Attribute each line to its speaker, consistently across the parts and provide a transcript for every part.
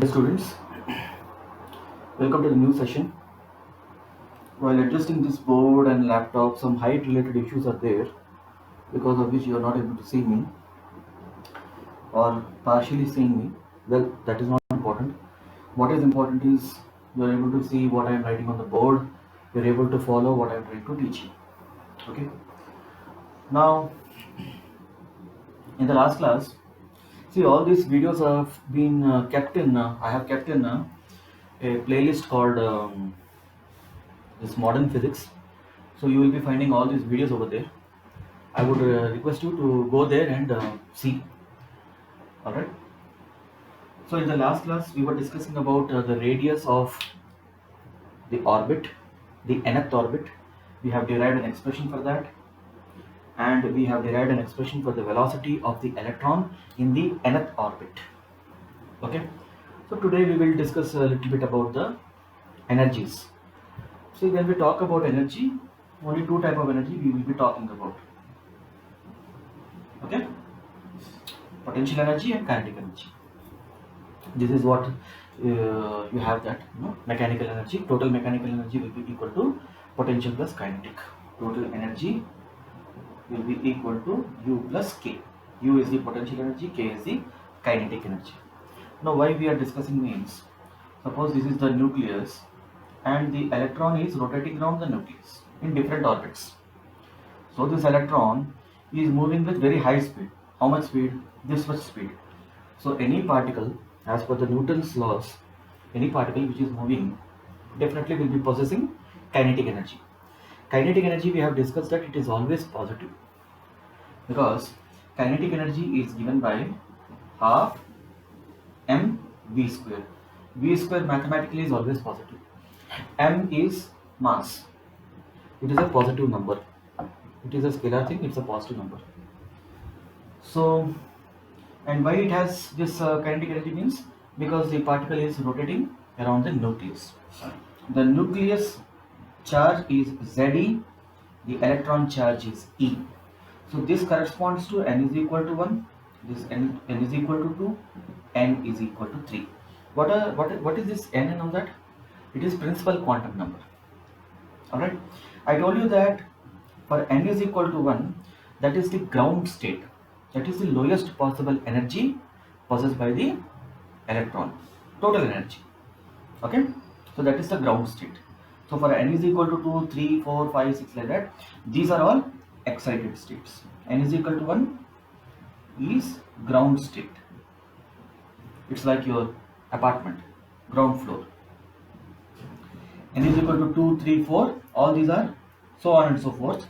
Speaker 1: Dear students, welcome to the new session. While adjusting this board and laptop, some height related issues are there because of which you are not able to see me or partially seeing me. Well, that is not important. What is important is you are able to see what I am writing on the board, you are able to follow what I am trying to teach you. Okay. Now, in the last class, see all these videos have been kept in, I have kept in a playlist called this modern physics. So you will be finding all these videos over there. I would request you to go there and see. All right. So in the last class we were discussing about the radius of the orbit, the nth orbit. We have derived an expression for that, and we have derived an expression for the velocity of the electron in the nth orbit. Okay. So today we will discuss a little bit about the energies. See, when we talk about energy, only two type of energy we will be talking about. Okay. Potential energy and kinetic energy. This is what you have that mechanical energy. Total mechanical energy will be equal to potential plus kinetic. Total energy will be equal to U plus K. U is the potential energy, K is the kinetic energy. Now why we are discussing means, suppose this is the nucleus and the electron is rotating around the nucleus in different orbits. So this electron is moving with very high speed. How much speed? This much speed. So any particle, as per the Newton's laws, any particle which is moving definitely will be possessing kinetic energy. Kinetic energy, we have discussed that it is always positive, because kinetic energy is given by half mv square. V square mathematically is always positive. M is mass. It is a positive number. It is a scalar thing, it's a positive number. So, and why it has this kinetic energy means, because the particle is rotating around the nucleus. The nucleus charge is Ze, the electron charge is E. So this corresponds to n is equal to 1, this n is equal to 2, n is equal to 3. What is this n and all that? It is principal quantum number. Alright, I told you that for n is equal to 1, that is the ground state. That is the lowest possible energy possessed by the electron, total energy. Okay, so that is the ground state. So for n is equal to 2, 3, 4, 5, 6 like that, these are all excited states. N is equal to 1 is ground state. It's like your apartment, ground floor. N is equal to 2, 3, 4, all these are so on and so forth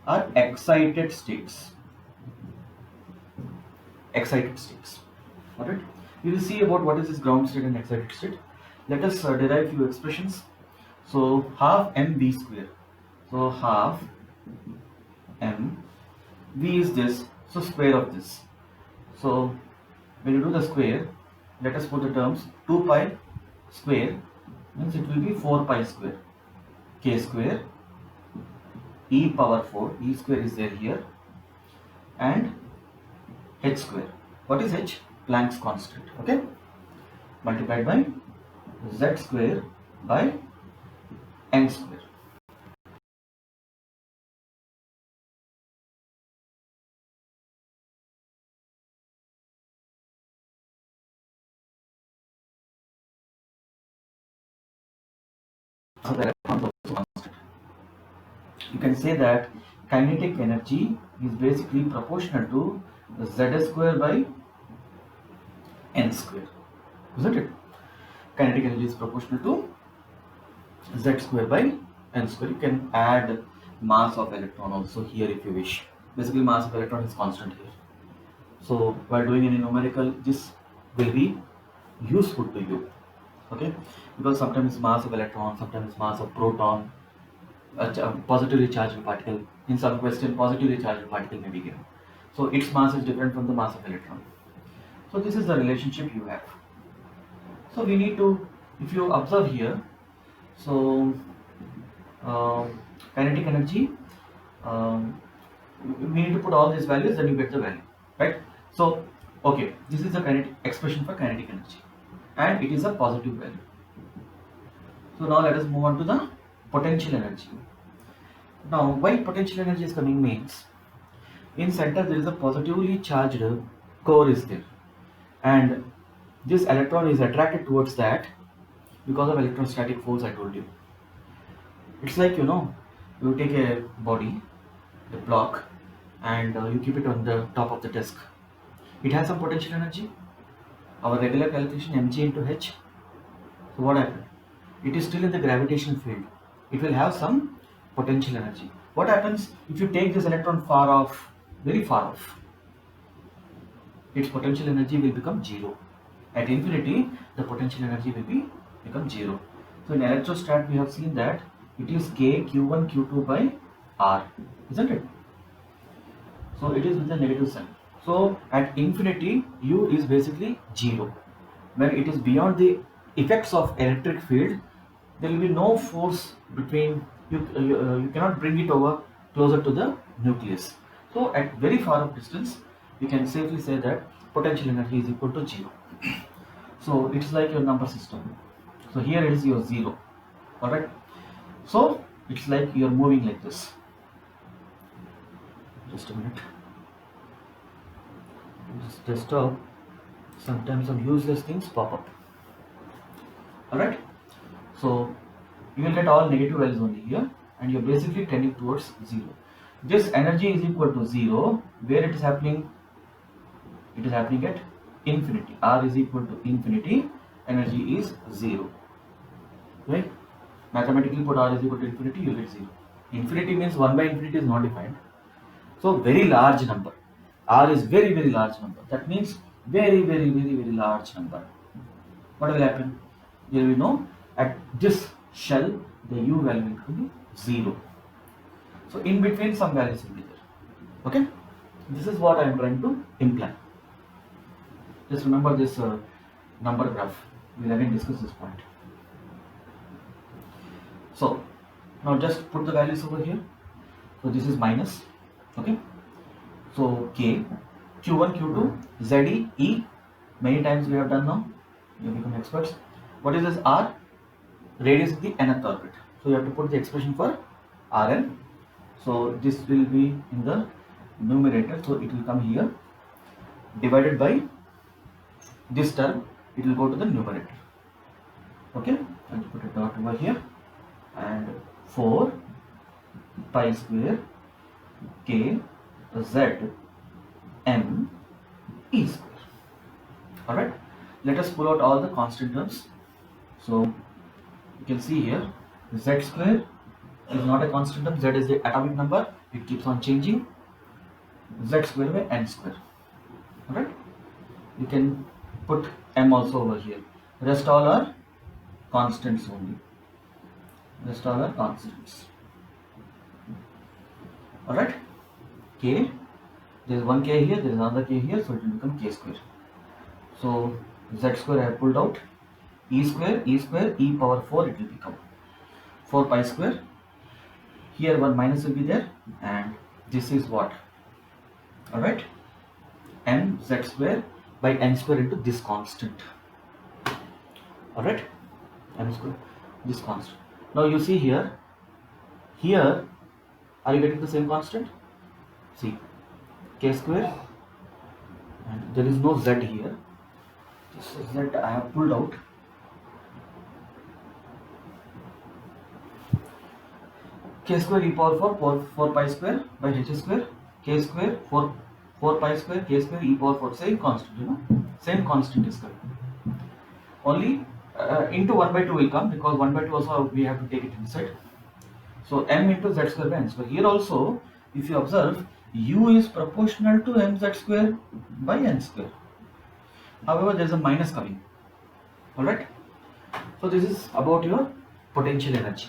Speaker 1: are excited states. Excited states. Alright, we will see about what is this ground state and excited state. Let us derive few expressions. So half mv square. So half m, v is this, so square of this. So when you do the square, let us put the terms. 2 pi square means it will be 4 pi square. K square e power 4, e square is there here, and h square. What is h? Planck's constant. Okay, multiplied by z square by n square. So the electron is also constant. You can say that kinetic energy is basically proportional to z square by n square, isn't it? Kinetic energy is proportional to z square by n square. You can add mass of electron also here if you wish. Basically mass of electron is constant here. So while doing any numerical, this will be useful to you. Okay, because sometimes mass of electron, sometimes mass of proton, a positively charged particle. In some question, positively charged particle may be given. So its mass is different from the mass of electron. So this is the relationship you have. So we need to, if you observe here, so kinetic energy, we need to put all these values, then you get the value, right? So okay, this is the kinetic expression for kinetic energy. and it is a positive value. So now let us move on to the potential energy. Now why potential energy is coming means, in center there is a positively charged core is there, and this electron is attracted towards that because of electrostatic force I told you. It's like, you take a body, a block, and you keep it on the top of the desk. It has some potential energy. Our regular calculation mg into h. So what happened? It is still in the gravitational field. It will have some potential energy. What happens if you take this electron far off, very far off? Its potential energy will become zero. At infinity, the potential energy will become zero. So in electrostat, we have seen that it is k q1 q2 by r, isn't it? So it is with a negative sign. So at infinity, u is basically zero. When it is beyond the effects of electric field, there will be no force between you. You cannot bring it over closer to the nucleus. So at very far off distance, we can safely say that potential energy is equal to zero. So it's like your number system. So here it is your zero. Alright. So it's like you're moving like this. Just a minute. This desktop, sometimes some useless things pop up. Alright. So you will get all negative values only here, and you're basically tending towards zero. This energy is equal to zero. Where it is happening? It is happening at infinity. R is equal to infinity. Energy is zero. Right? Mathematically put R is equal to infinity, you get zero. Infinity means 1 by infinity is not defined. So very large number. R is very, very large number. That means very, very, very, very large number. What will happen? There will be no, at this shell, the u value will be zero. So in between some values will be there. Okay? This is what I am trying to imply. Just remember this number graph. We will again discuss this point. So now just put the values over here. So this is minus. Okay. So k, q1, q2, ze, e. Many times we have done now. You become experts. What is this r? Radius is the nth orbit. So you have to put the expression for Rn. So this will be in the numerator. So it will come here. Divided by this term, it will go to the numerator. Okay. I'll put a dot over here. And 4 pi square k z m e square. Alright. Let us pull out all the constant terms. So you can see here z square is not a constant term. Z is the atomic number. It keeps on changing. Z square by n square. Alright. You can put m also over here. Rest all are constants only. Rest all are constants. Alright. K. There is one k here. There is another k here. So it will become k square. So z square I have pulled out. E square, e power 4 it will become 4 pi square. Here one minus will be there, and this is what? Alright, m z square by n square into this constant. Alright, m square, this constant. Now you see here, are you getting the same constant? See, k square, and there is no z here. This z I have pulled out. K square e power 4 pi square by h square, k square 4 pi square, k square e power 4, same constant, same constant is coming. Only into 1 by 2 will come, because 1 by 2 also we have to take it inside. So m into z square by n square. Here also, if you observe, u is proportional to mz square by n square. However, there is a minus coming. Alright. So this is about your potential energy.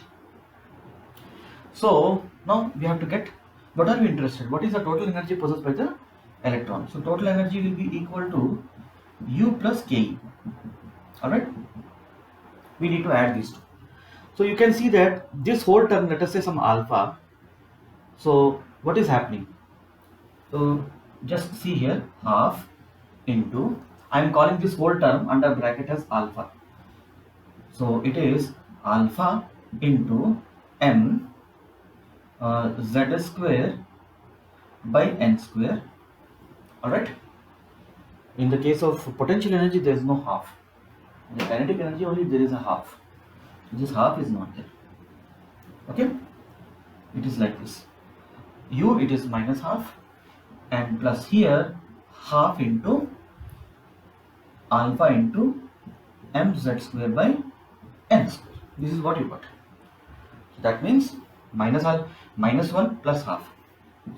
Speaker 1: So now we have to get, what are we interested? What is the total energy possessed by the electron? So total energy will be equal to u plus ke. Alright. We need to add these two. So you can see that this whole term, let us say some alpha. So what is happening? So just see here, half into I am calling this whole term under bracket as alpha. So it is alpha into m z square by n square. Alright. In the case of potential energy, there is no half. In the kinetic energy only there is a half. This half is not there. Okay. It is like this. U it is minus half, and plus here half into alpha into mz square by n square. This is what you got. That means minus 1 plus half.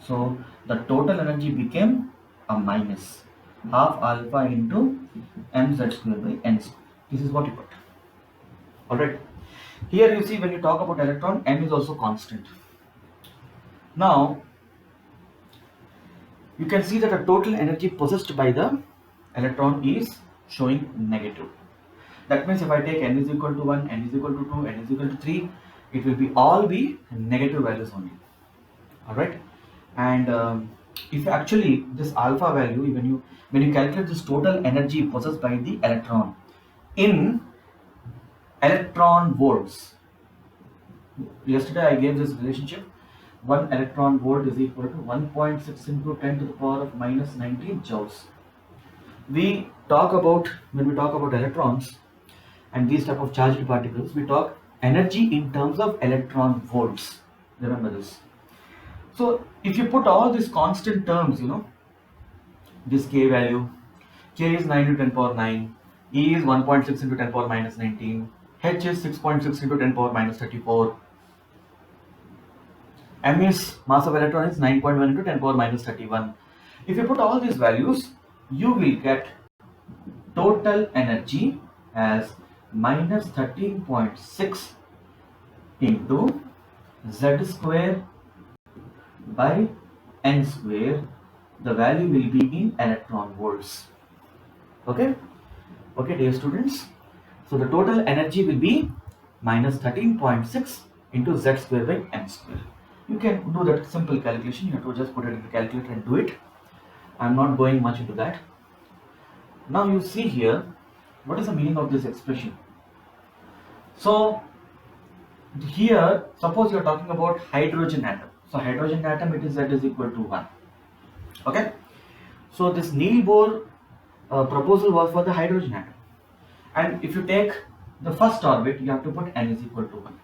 Speaker 1: So the total energy became a minus half alpha into mz square by n square. This is what you got. Alright. Here you see when you talk about electron, m is also constant. Now you can see that the total energy possessed by the electron is showing negative. That means if I take n is equal to 1, n is equal to 2, n is equal to 3, it will be all be negative values only. Alright. And if actually this alpha value, when you calculate this total energy possessed by the electron in electron volts, yesterday I gave this relationship. 1 electron volt is equal to 1.6 into 10 to the power of minus 19 joules. When we talk about electrons and these type of charged particles, we talk energy in terms of electron volts. Remember this. So if you put all these constant terms, this K value, K is 9 to 10 power 9, E is 1.6 into 10 power minus 19, H is 6.6 into 10 power minus 34, M is mass of electron is 9.1 into 10 power minus 31. If you put all these values, you will get total energy as minus 13.6 into Z square by N square. The value will be in electron volts. Okay, dear students. So the total energy will be minus 13.6 into Z square by N square. You can do that simple calculation. You have to just put it in the calculator and do it. I am not going much into that. Now you see here, what is the meaning of this expression? So here, suppose you are talking about hydrogen atom. So hydrogen atom, it is Z is equal to 1. Okay. So this Niels Bohr proposal was for the hydrogen atom. And if you take the first orbit, you have to put n is equal to 1.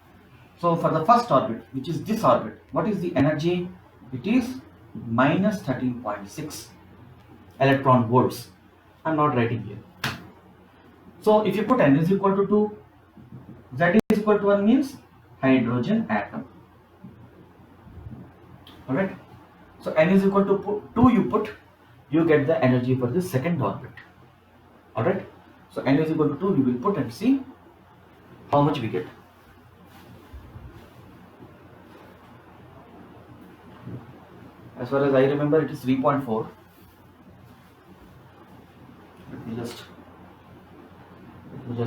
Speaker 1: So for the first orbit, which is this orbit, what is the energy? It is minus 13.6 electron volts. I am not writing here. So if you put n is equal to 2, Z is equal to 1 means hydrogen atom. Alright. So n is equal to 2 you get the energy for the second orbit. Alright. So n is equal to 2 we will put and see how much we get. As far as I remember, it is 3.4. Let me just it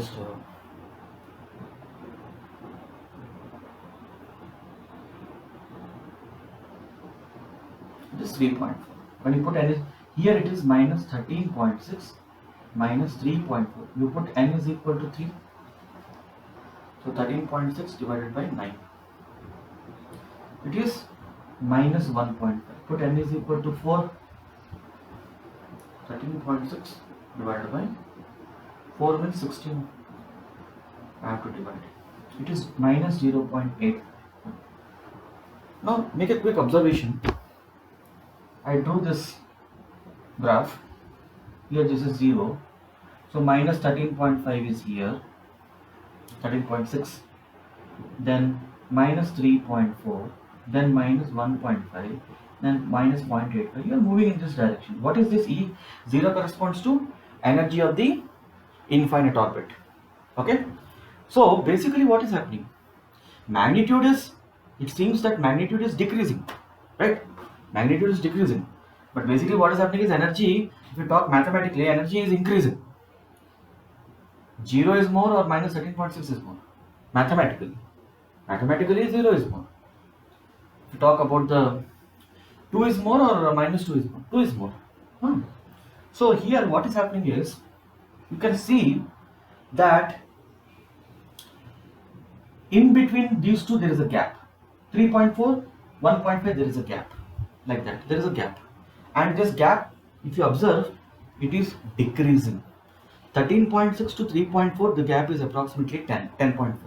Speaker 1: is 3.4. When you put n is here, it is minus 13.6 minus 3.4. You put n is equal to 3. So 13.6 divided by 9. It is minus 1.5. Put n is equal to 4. 13.6 divided by 4 means 16. I have to divide. It is minus 0.8. Now make a quick observation. I drew this graph. Here this is 0. So minus 13.5 is here. 13.6. Then minus 3.4. Then minus 1.5. Then minus 0.85. You are moving in this direction. What is this E? 0 corresponds to energy of the infinite orbit. Okay. So basically what is happening? Magnitude is, it seems that magnitude is decreasing. Right? Magnitude is decreasing. But basically what is happening is energy, if we talk mathematically, energy is increasing. 0 is more or minus 13.6 is more? Mathematically. Mathematically 0 is more. If you talk about the 2 is more or minus 2 is more? 2 is more. So here what is happening is, you can see that in between these two there is a gap. 3.4, 1.5, there is a gap. Like that, there is a gap. And this gap, if you observe, it is decreasing. 13.6 to 3.4, the gap is approximately 10.5.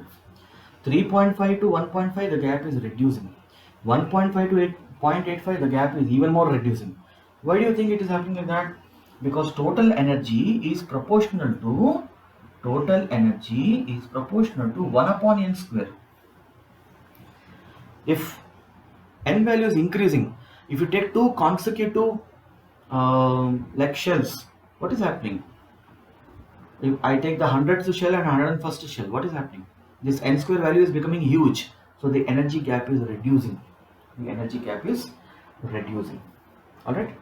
Speaker 1: 3.5 to 1.5, the gap is reducing. 1.5 to 8.85, the gap is even more reducing. Why do you think it is happening like that? Because total energy is proportional to 1 upon n square. If n value is increasing, if you take two consecutive like shells, what is happening? If I take the 100th shell and 101st shell, what is happening? This n square value is becoming huge, so the energy gap is reducing. All right.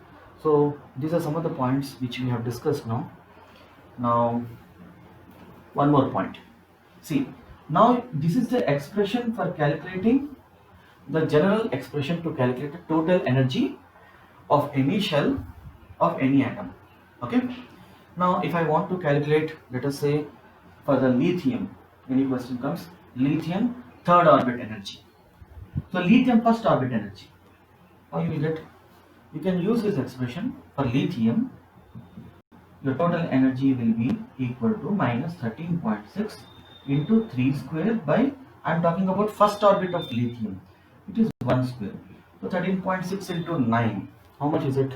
Speaker 1: So these are some of the points which we have discussed now. Now, one more point. See, now this is the expression for calculating the general expression to calculate the total energy of any shell of any atom. Okay. Now, if I want to calculate, let us say, for the lithium, any question comes, lithium third orbit energy. So, lithium first orbit energy, how you will get? You can use this expression for lithium. Your total energy will be equal to minus 13.6 into 3 square by, I am talking about first orbit of lithium, it is 1 square. So 13.6 into 9, how much is it?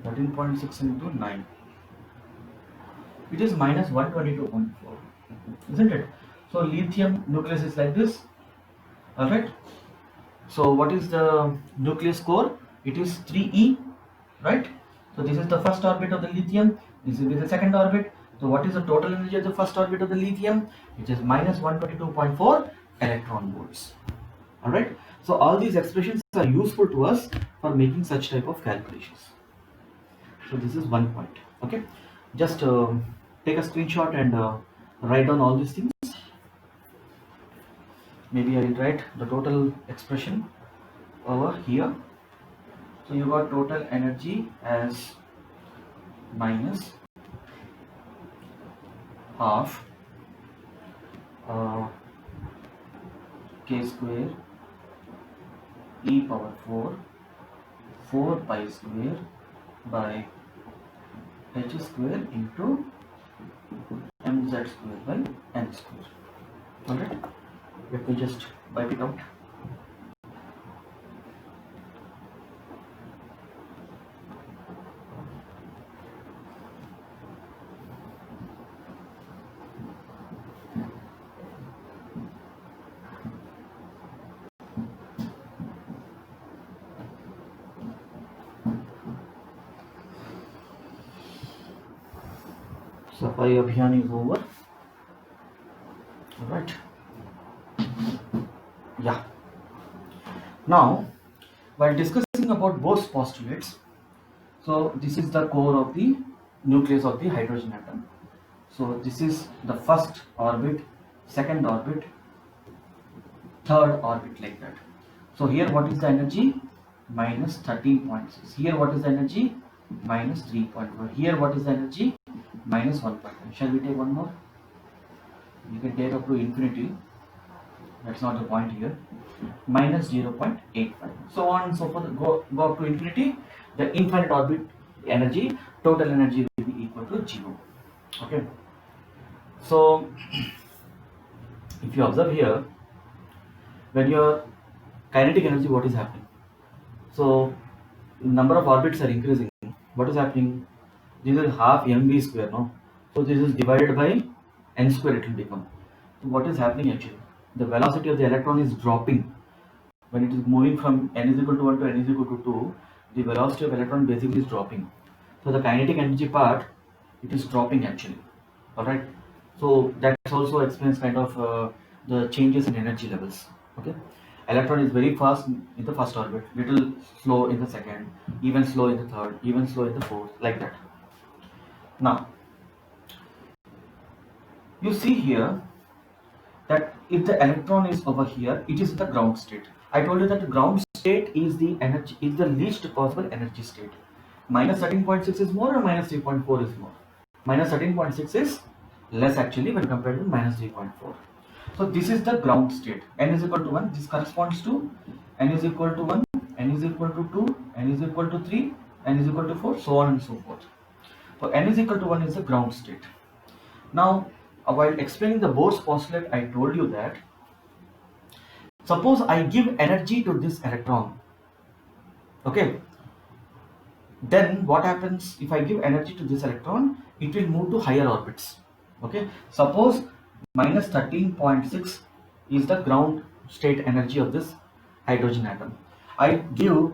Speaker 1: 13.6 into 9, it is minus 122.4, isn't it? So lithium nucleus is like this. Alright. So what is the nucleus core? It is 3e, right? So this is the first orbit of the lithium, this is the second orbit. So what is the total energy of the first orbit of the lithium? It is minus 122.4 electron volts. Alright. So all these expressions are useful to us for making such type of calculations. So this is one point. Okay. Just take a screenshot and write down all these things. Maybe I will write the total expression over here. So you got total energy as minus half k square e power 4 pi square by h square into mz square by n square. Alright, let me just wipe it out. Safai Abhiyan is over. Alright. Yeah. Now, while discussing about Bohr's postulates, so this is the core of the nucleus of the hydrogen atom. So this is the first orbit, second orbit, third orbit, like that. So here what is the energy? Minus 13.6. Here what is the energy? Minus 3.4. Here what is the energy? Minus 1.5. Shall we take one more? You can take up to infinity. That's not the point here. Minus 0.85. So on and so forth. Go up to infinity. The infinite orbit energy, total energy will be equal to 0. Okay. So if you observe here, when your kinetic energy, what is happening? So number of orbits are increasing. What is happening? This is half mv square, no? So this is divided by n square, it will become. So what is happening actually? The velocity of the electron is dropping. When it is moving from n is equal to 1 to n is equal to 2, the velocity of electron basically is dropping. So the kinetic energy part, it is dropping actually. Alright. So that also explains kind of the changes in energy levels. Okay. Electron is very fast in the first orbit, little slow in the second, even slow in the third, even slow in the fourth, like that. Now, you see here that if the electron is over here, it is in the ground state. I told you that the ground state is the energy, is the least possible energy state. Minus 13.6 is more or minus 3.4 is more? Minus 13.6 is less actually when compared to minus 3.4. So this is the ground state. N is equal to 1. This corresponds to N is equal to 1, N is equal to 2, N is equal to 3, N is equal to 4, so on and so forth. So N is equal to 1 is the ground state. Now, while explaining the Bohr's postulate, I told you that suppose I give energy to this electron, okay, then what happens if I give energy to this electron? It will move to higher orbits. Okay, suppose minus 13.6 is the ground state energy of this hydrogen atom. I give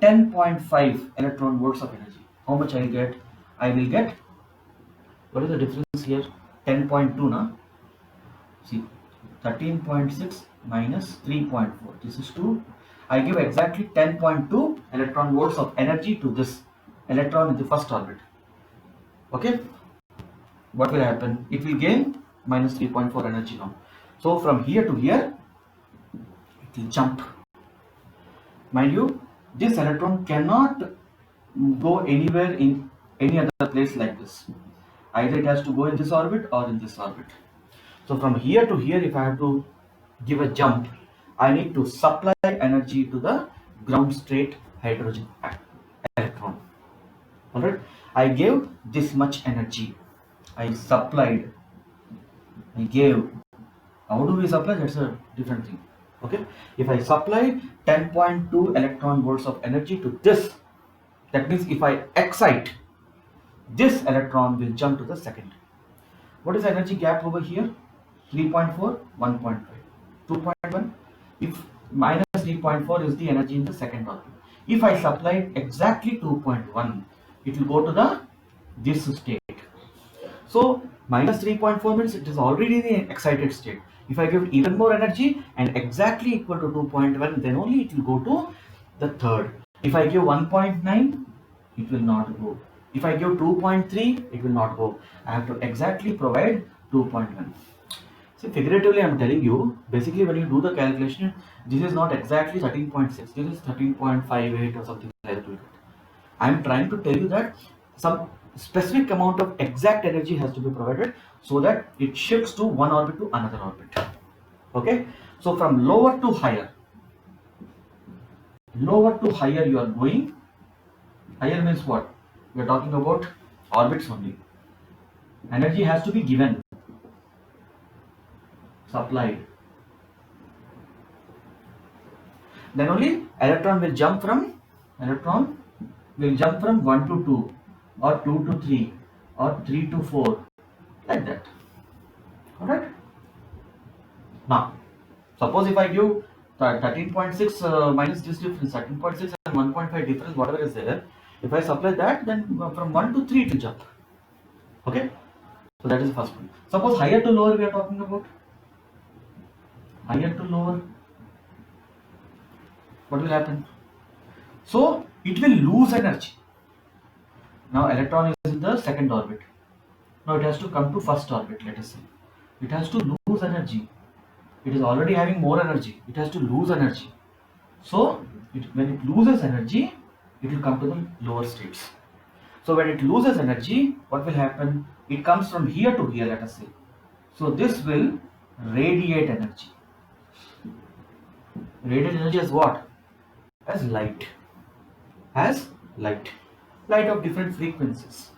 Speaker 1: 10.5 electron volts of energy. How much I get? I will get, what is the difference here? 10.2 na? See, 13.6 minus 3.4, this is 2. I give exactly 10.2 electron volts of energy to this electron in the first orbit. Okay, what will happen? It will gain minus 3.4 energy now. So from here to here, it will jump. Mind you, this electron cannot go anywhere in any other place like this. Either it has to go in this orbit or in this orbit. So from here to here, if I have to give a jump, I need to supply energy to the ground state hydrogen electron. Alright, I gave this much energy. I supplied. I gave. How do we supply? That's a different thing. Okay, if I supply 10.2 electron volts of energy to this, that means if I excite, this electron will jump to the second. What is the energy gap over here? 3.4, 1.5, 2.1. If minus 3.4 is the energy in the second orbit. If I supply exactly 2.1, it will go to this state. So minus 3.4 means it is already in the excited state. If I give even more energy and exactly equal to 2.1, then only it will go to the third. If I give 1.9, it will not go. If I give 2.3, it will not go. I have to exactly provide 2.1. See, figuratively I am telling you, basically when you do the calculation, this is not exactly 13.6, this is 13.58 or something like that. I am trying to tell you that some specific amount of exact energy has to be provided so that it shifts to one orbit to another orbit. Okay, so from lower to higher you are going. Higher means what? We are talking about orbits only. Energy has to be given, supplied. Then only electron will jump from 1 to 2 or 2 to 3 or 3 to 4, like that. Alright. Now, suppose if I give 13.6 minus this difference, 13.6 and 1.5 difference, whatever is there, if I supply that, then from 1 to 3 it will jump. Okay, so that is the first one. Suppose higher to lower we are talking about. Higher to lower, what will happen? So it will lose energy. Now electron is in the second orbit. Now it has to come to first orbit, let us say. It has to lose energy. It is already having more energy. It has to lose energy. So when it loses energy, it will come to the lower states. So when it loses energy, what will happen? It comes from here to here, let us say. So this will radiate energy. Radiate energy as what? As light. As light. Light of different frequencies.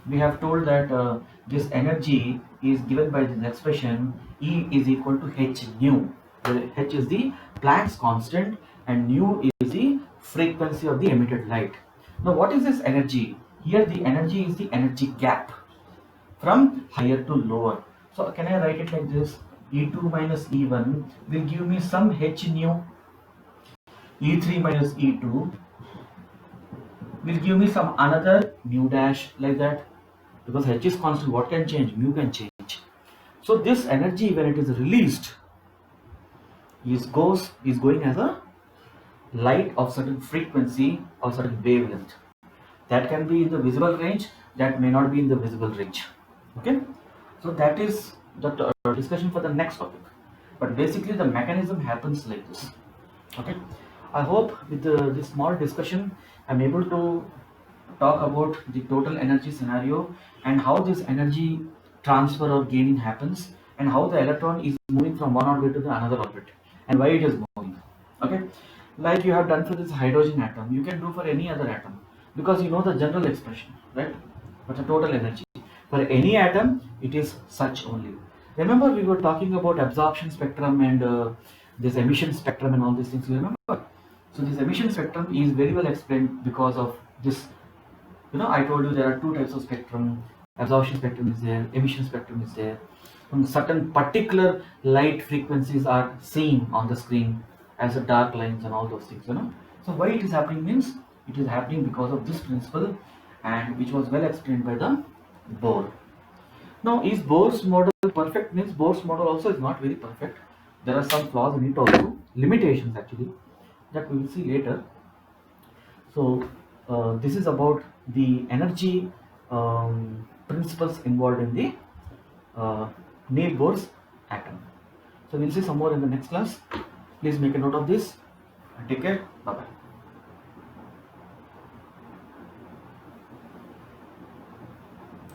Speaker 1: We have told that this energy is given by this expression E is equal to h nu, where h is the Planck's constant and nu is the frequency of the emitted light. Now what is this energy? Here the energy is the energy gap from higher to lower. So can I write it like this? E2 minus E1 will give me some h nu. E3 minus E2 will give me some another mu dash, like that, because h is constant. What can change? Mu can change. So this energy, when it is released, is going as a light of certain frequency or certain wavelength. That can be in the visible range, that may not be in the visible range. Okay, so that is the discussion for the next topic. But basically the mechanism happens like this. Okay, I hope with this small discussion I'm able to talk about the total energy scenario and how this energy transfer or gaining happens, and how the electron is moving from one orbit to the another orbit, and why it is moving. Okay, like you have done for this hydrogen atom, you can do for any other atom, because you know the general expression, right? But the total energy for any atom, it is such only. Remember, we were talking about absorption spectrum and this emission spectrum and all these things, you remember? So this emission spectrum is very well explained because of this. I told you there are two types of spectrum. Absorption spectrum is there, emission spectrum is there. When certain particular light frequencies are seen on the screen as a dark lines and all those things. So why it is happening means it is happening because of this principle, and which was well explained by the Bohr. Now, is Bohr's model perfect? Means Bohr's model also is not very perfect. There are some flaws in it also, limitations actually, that we will see later. So this is about the energy principles involved in the Neil Bohr's atom. So we'll see some more in the next class. Please make a note of this and take care. Bye bye.